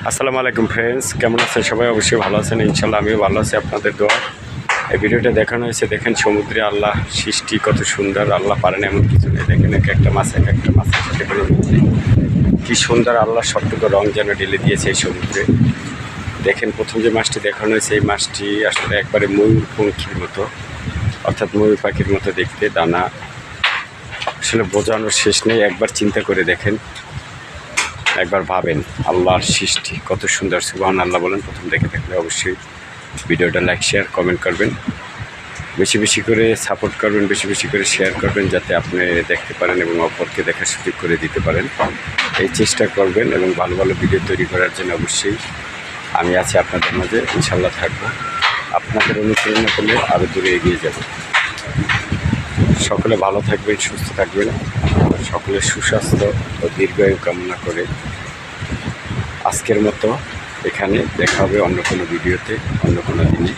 আসসালামু আলাইকুম ফ্রেন্ডস, কেমন আছেন সবাই? অবশ্যই ভালো আছেন, ইনশাল্লাহ আমিও ভালো আছি আপনাদের দোয়া। এই ভিডিওটা দেখানো হয়েছে, দেখেন সমুদ্রে আল্লাহ সৃষ্টি কত সুন্দর। আল্লাহ পারেন এমন কিছু নেই। দেখেন এক একটা মাছের সাথে করে কী সুন্দর আল্লাহ সবটুকু রং যেন ঢেলে দিয়েছে এই সমুদ্রে। দেখেন প্রথম যে মাছটি দেখানো হয়েছে, এই মাছটি আসলে একবারে ময়ূর পঙ্খির মতো, অর্থাৎ ময়ূর পাখির মতো দেখতে। ডানা আসলে বোঝানোর শেষ নেই। একবার চিন্তা করে দেখেন, একবার ভাবেন আল্লাহর সৃষ্টি কত সুন্দর। সুবহানাল্লাহ বলেন। প্রথম দেখে থাকলে অবশ্যই ভিডিওটা লাইক শেয়ার কমেন্ট করবেন, বেশি বেশি করে সাপোর্ট করবেন, বেশি বেশি করে শেয়ার করবেন, যাতে আপনি দেখতে পারেন এবং অপরকে দেখার সুযোগ করে দিতে পারেন। এই চেষ্টা করবেন এবং ভালো ভালো ভিডিও তৈরি করার জন্য অবশ্যই আমি আছি আপনাদের মাঝে, ইনশাল্লাহ থাকবো। আপনাদের অনুপ্রেরণা করলে আরও দূরে এগিয়ে যাব। সকলে ভালো থাকবেন, সুস্থ থাকবেন, সকলের সুস্বাস্থ্য ও দীর্ঘায়ু কামনা করে আজকের মতো এখানে দেখা হবে অন্য কোনো ভিডিওতে, অন্য কোনো দিনে।